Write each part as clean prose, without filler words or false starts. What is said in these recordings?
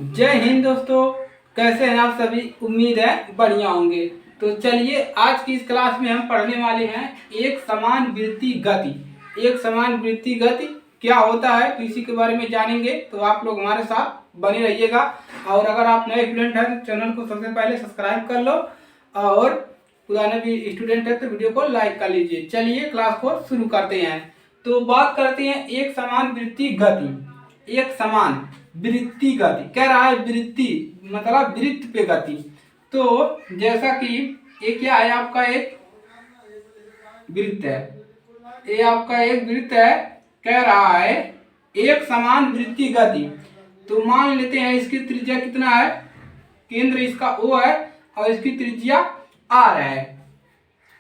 जय हिंद दोस्तों। कैसे हैं आप सभी? उम्मीद है बढ़िया होंगे। तो चलिए आज की इस क्लास में हम पढ़ने वाले हैं एक समान वृत्ति गति। एक समान वृत्ति गति क्या होता है तो इसी के बारे में जानेंगे। तो आप लोग हमारे साथ बने रहिएगा। और अगर आप नए स्टूडेंट हैं तो चैनल को सबसे पहले सब्सक्राइब कर लो, और पुराने भी स्टूडेंट है तो वीडियो को लाइक कर लीजिए। चलिए क्लास को शुरू करते हैं। तो बात करते हैं एक समान वृत्ति गति। एक समान वृत्ति गति कह रहा है, वृत्ति मतलब वृत्त पे गति। तो जैसा कि ये क्या है, आपका एक वृत्त है, ये आपका एक वृत्त है। कह रहा है एक समान वृत्ति गति। तो मान लेते हैं इसकी त्रिज्या कितना है, केंद्र इसका O है और इसकी त्रिज्या R है।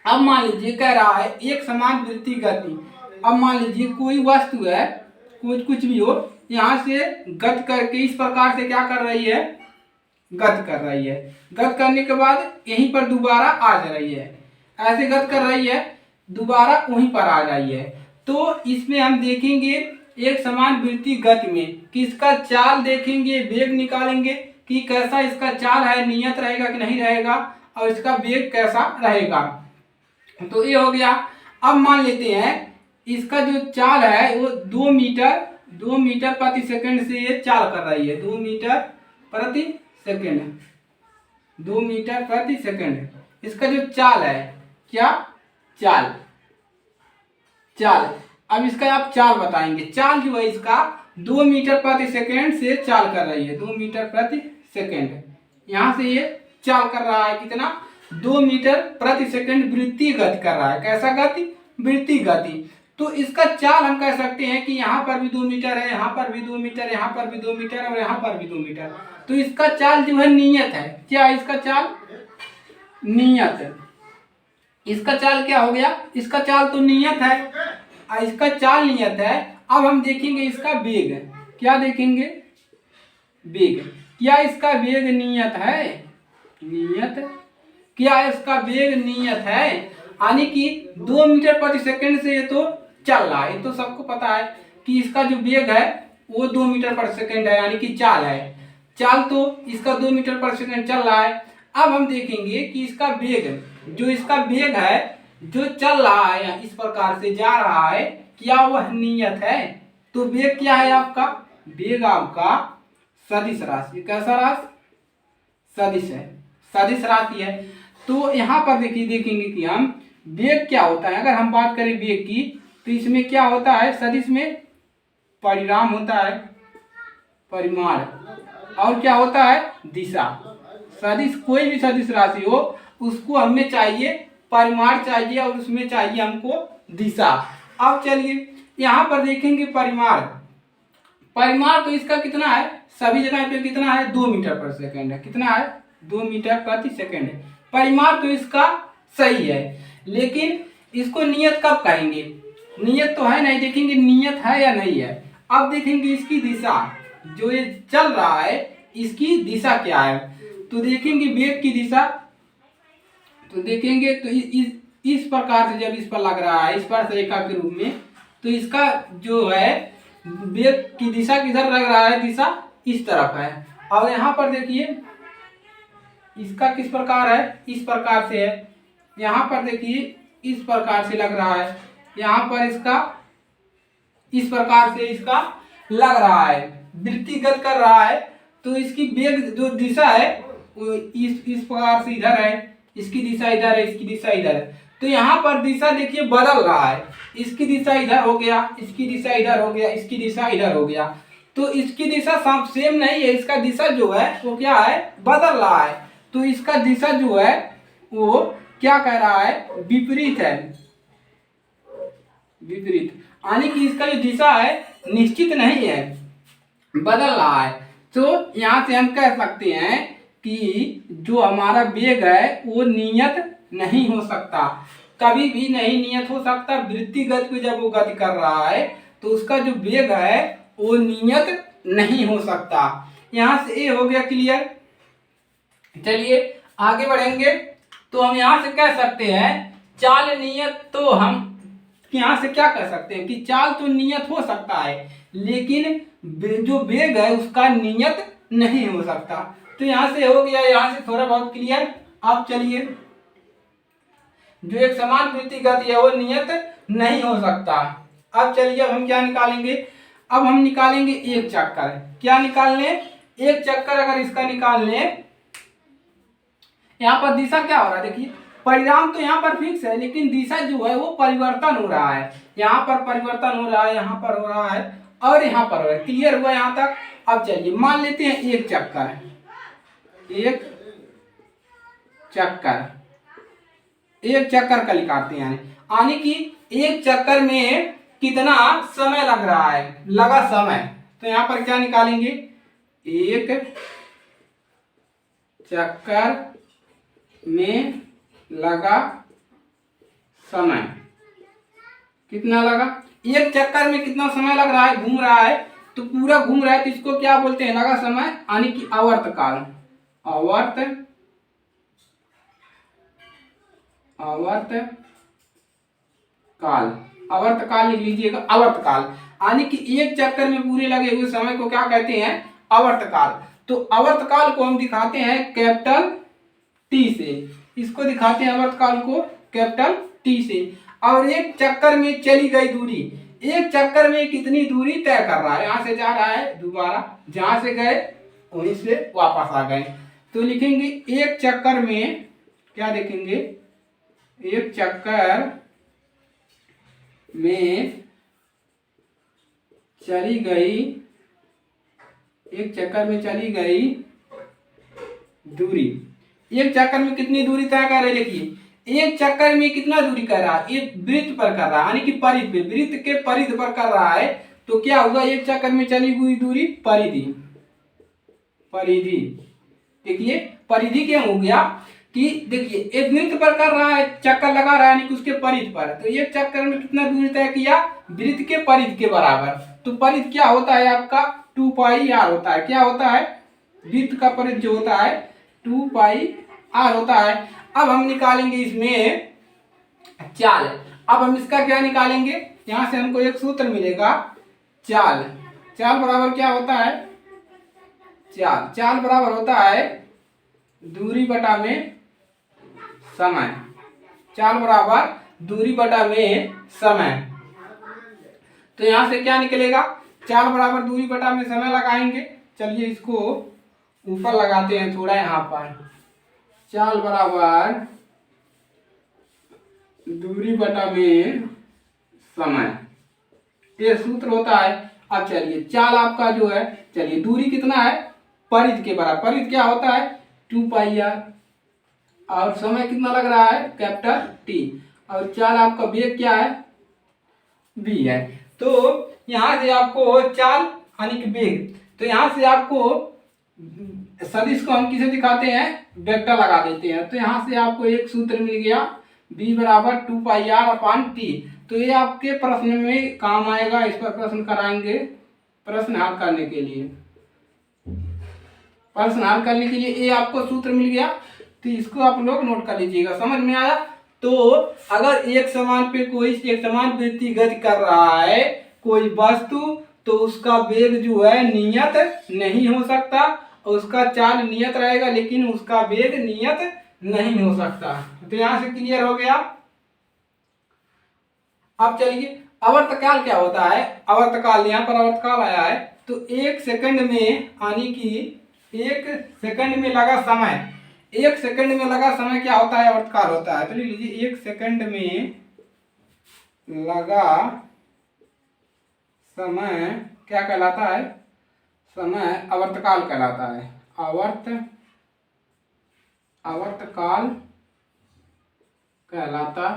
अब मान लीजिए कह रहा है एक समान वृत्ति गति। अब मान लीजिए कोई वस्तु है, कुछ भी हो, यहाँ से गति करके इस प्रकार से क्या कर रही है, गति कर रही है। गति करने के बाद यहीं पर दोबारा आ जा रही है, ऐसे गति कर रही है, दोबारा वहीं पर आ रही है। तो इसमें हम देखेंगे एक समान वृत्ति गति में कि इसका चाल देखेंगे, वेग निकालेंगे कि कैसा इसका चाल है, नियत रहेगा कि नहीं रहेगा, और इसका वेग कैसा रहेगा। तो ये हो गया। अब मान लेते हैं इसका जो चाल है वो 2 मीटर प्रति सेकंड से ये चाल कर रही है। 2 मीटर प्रति सेकंड, 2 मीटर प्रति सेकंड इसका जो चाल है, क्या चाल। अब इसका आप चाल बताएंगे। चाल जो है इसका 2 मीटर प्रति सेकंड से चाल कर रही है। 2 मीटर प्रति सेकंड यहाँ से ये चाल कर रहा है कितना, 2 मीटर प्रति सेकंड वृत्तीय गति कर रहा है। कैसा गति? वृत्तीय गति। तो इसका चाल हम कह सकते हैं कि यहाँ पर भी 2 मीटर है, यहाँ पर भी 2 मीटर, यहाँ पर भी 2 मीटर और यहाँ पर भी 2 मीटर। तो इसका चाल जो है नियत है। क्या इसका चाल? नियत है। इसका चाल क्या हो गया? इसका चाल तो नियत है, इसका चाल नियत है। अब हम देखेंगे इसका वेग। क्या देखेंगे? वेग। क्या इसका वेग नियत है? नियत। क्या इसका वेग नियत है? यानी कि 2 मीटर प्रति सेकंड से ये तो चल रहा है। ये तो सबको पता है कि इसका जो वेग है वो 2 मीटर प्रति सेकंड है, यानी कि चाल है। चाल तो इसका 2 मीटर प्रति सेकंड चल रहा है। अब हम देखेंगे कि इसका वेग, जो इसका वेग है जो चल रहा है, इस प्रकार से जा रहा है, क्या वह नियत है? तो वेग क्या है आपका? वेग आपका सदिश राशि। कैसा राशि? सदिश है, सदिश राशि है। तो यहाँ पर देखेंगे कि हम वेग क्या होता है। अगर हम बात करें वेग की तो इसमें क्या होता है, सदिश में परिमाण होता है, परिमाण, और क्या होता है, दिशा। सदिश, कोई भी सदिश राशि हो उसको हमें चाहिए परिमाण चाहिए और उसमें चाहिए हमको दिशा। अब चलिए यहाँ पर देखेंगे परिमाण। परिमाण तो इसका कितना है, सभी जगह पे कितना है, 2 मीटर प्रति सेकंड है। कितना है? 2 मीटर प्रति सेकंड है। परिमाण तो इसका सही है, लेकिन इसको नियत कब कहेंगे? नियत तो है नहीं, देखेंगे नियत है या नहीं है। अब देखेंगे इसकी दिशा, जो ये चल रहा है इसकी दिशा क्या है। तो देखेंगे वेग की दिशा, तो देखेंगे तो इस प्रकार से जब इस पर लग रहा है, इस पर रेखा के रूप में, तो इसका जो है वेग की दिशा किधर लग रहा है, दिशा इस तरफ है। और यहाँ पर देखिए इसका किस प्रकार है, इस प्रकार से है। यहाँ पर देखिए इस प्रकार से लग रहा है, यहाँ पर इसका इस प्रकार से इसका लग रहा है, वृत्तिगत कर रहा है। तो इसकी वेग जो दिशा है वो इस प्रकार से इधर है, इसकी दिशा इधर है, इसकी दिशा इधर है। तो यहाँ पर दिशा देखिए बदल रहा है, इसकी दिशा इधर हो गया, इसकी दिशा इधर हो गया, इसकी दिशा इधर हो गया। तो इसकी दिशा सेम नहीं है, इसका दिशा जो है वो क्या है, बदल रहा है। तो इसका दिशा जो है वो क्या कह रहा है, विपरीत है, विपरीत। यानी कि इसका जो दिशा है निश्चित नहीं है, बदल रहा है। तो यहाँ से हम कह सकते हैं कि जो हमारा वेग है वो नियत नहीं हो सकता, कभी भी नहीं नियत हो सकता। वृत्तिगत पे जब वो गति कर रहा है तो उसका जो वेग है वो नियत नहीं हो सकता। यहाँ से ये हो गया क्लियर। चलिए आगे बढ़ेंगे। तो हम यहाँ से कह सकते हैं चाल नियत। तो हम यहाँ से क्या कह सकते हैं कि चाल तो नियत हो सकता है, लेकिन जो वेग है उसका नियत नहीं हो सकता। तो यहाँ से हो गया, यहाँ से थोड़ा बहुत क्लियर। अब चलिए, जो एक समान वृत्ति गति है वो नियत नहीं हो सकता। अब चलिए, अब हम क्या निकालेंगे, अब हम निकालेंगे एक चक्कर। क्या निकाल लें, एक चक्कर अगर इसका निकाल लें, यहाँ पर दिशा क्या हो रहा है, देखिए परिणाम तो यहाँ पर फिक्स है, लेकिन दिशा जो है वो परिवर्तन हो रहा है। यहाँ पर परिवर्तन हो रहा है, यहाँ पर हो रहा है और यहाँ पर हो रहा है। क्लियर हुआ यहाँ तक। अब चलिए मान लेते हैं एक चक्कर, एक चक्कर, एक चक्कर का निकालते हैं, यानी कि एक चक्कर में कितना समय लग रहा है, लगा समय। तो यहाँ पर क्या निकालेंगे, एक चक्कर में लगा समय कितना लगा, एक चक्कर में कितना समय लग रहा है, घूम रहा है तो पूरा घूम रहा है, तो इसको क्या बोलते हैं, लगा समय, यानी कि आवर्तकाल। आवर्तकाल लिख लीजिएगा, आवर्तकाल, यानी कि एक चक्कर में पूरे लगे हुए समय को क्या कहते हैं, आवर्तकाल। तो आवर्तकाल को हम दिखाते हैं कैपिटल टी से, इसको दिखाते हैं आवर्तकाल को कैपिटल टी से। और एक चक्कर में चली गई दूरी, एक चक्कर में कितनी दूरी तय कर रहा है, यहां से जा रहा है दोबारा, जहां से गए वहीं से वापस आ गए। तो लिखेंगे एक चक्कर में, क्या देखेंगे, एक चक्कर में चली गई, एक चक्कर में चली गई दूरी, एक चक्कर में कितनी दूरी तय कर रहे, देखिए एक चक्कर में कितना दूरी कर रहा है, एक वृत्त पर कर रहा है, यानी कि परिधि पे, वृत्त के परिधि पर कर रहा है। तो क्या होगा, एक चक्कर में चली हुई दूरी परिधि, परिधि, देखिए परिधि क्या हो गया कि देखिए एक वृत्त पर कर रहा है, चक्कर लगा रहा है, यानी कि उसके परिधि पर। तो एक चक्कर में कितना दूरी तय किया, वृत्त के परिधि के बराबर। तो परिधि क्या होता है आपका, 2 पाई आर होता है। क्या होता है, वृत्त का परिधि जो होता है 2 पाई आर होता है। अब हम निकालेंगे इसमें चाल। अब हम इसका क्या निकालेंगे, यहां से हमको एक सूत्र मिलेगा, चाल। चाल बराबर क्या होता है, चाल बराबर होता है दूरी बटा में समय। चाल बराबर दूरी बटा में समय। तो यहां से क्या निकलेगा, चाल बराबर दूरी बटा में समय लगाएंगे। चलिए इसको ऊपर लगाते हैं थोड़ा, यहाँ पर चाल बराबर दूरी बटा में समय, ये सूत्र होता है। अब चलिए चाल आपका जो है, चलिए दूरी कितना है, परिधि के बराबर। परिधि क्या होता है, 2 पाई आर, और समय कितना लग रहा है, कैपिटल टी, और चाल आपका वेग क्या है, v है। तो यहां से आपको चाल यानी कि वेग, तो यहां से आपको सदिश को हम किसे दिखाते हैं, वेक्टर लगा देते हैं। तो यहाँ से आपको एक सूत्र मिल गया, v बराबर 2 पाई आर अपान टी। तो ये आपके प्रश्न में काम आएगा, इस पर प्रश्न कराएंगे, प्रश्न हल करने के लिए, प्रश्न हल करने के लिए ये आपको सूत्र मिल गया। तो इसको आप लोग नोट कर लीजिएगा, समझ में आया। तो अगर एक समान पे कोई एक समान वृत्ति गति कर रहा है कोई वस्तु, तो उसका वेग जो है नियत नहीं हो सकता, उसका चाल नियत रहेगा लेकिन उसका वेग नियत नहीं हो सकता। तो यहां से क्लियर हो गया। अब चलिए आवर्तकाल क्या होता है, आवर्तकाल, यहाँ पर आवर्तकाल आया है। तो एक सेकंड में, यानी कि एक सेकंड में लगा समय, एक सेकंड में लगा समय क्या होता है, आवर्तकाल होता है। तो लिख लीजिए एक सेकंड में लगा समय क्या कहलाता है, समय आवर्तकाल कहलाता है। आवर्तकाल कहलाता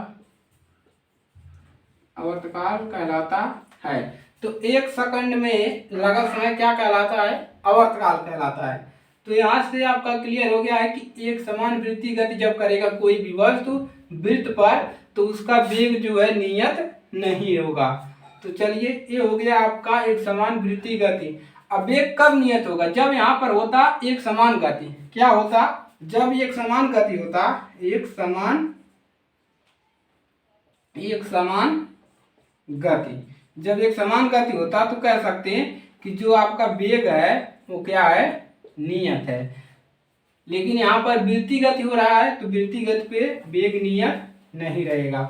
है। तो एक सेकंड में लगा समय क्या कहलाता है, आवर्तकाल कहलाता है। तो यहाँ से आपका क्लियर हो गया है कि एक समान वृत्ति गति जब करेगा कोई भी वस्तु वृत्त पर, तो उसका वेग जो है नियत नहीं होगा। तो चलिए ये हो गया आपका एक समान वृत्ति गति। अब वेग कब नियत होगा, जब यहाँ पर होता एक समान गति। क्या होता, जब एक समान गति होता, एक समान गति, जब एक समान गति होता तो कह सकते हैं कि जो आपका वेग है वो क्या है, नियत है। लेकिन यहाँ पर वृत्ति गति हो रहा है तो वृत्ति गति पे वेग नियत नहीं रहेगा।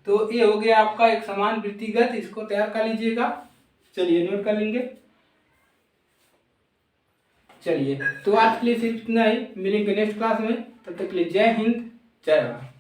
तो ये हो गया आपका एक समान वृत्तिगत, इसको तैयार कर लीजिएगा। चलिए नोट कर लेंगे। चलिए तो आज के लिए सिर्फ इतना ही, मिलेंगे नेक्स्ट क्लास में। तब तक के लिए जय हिंद, जय भारत।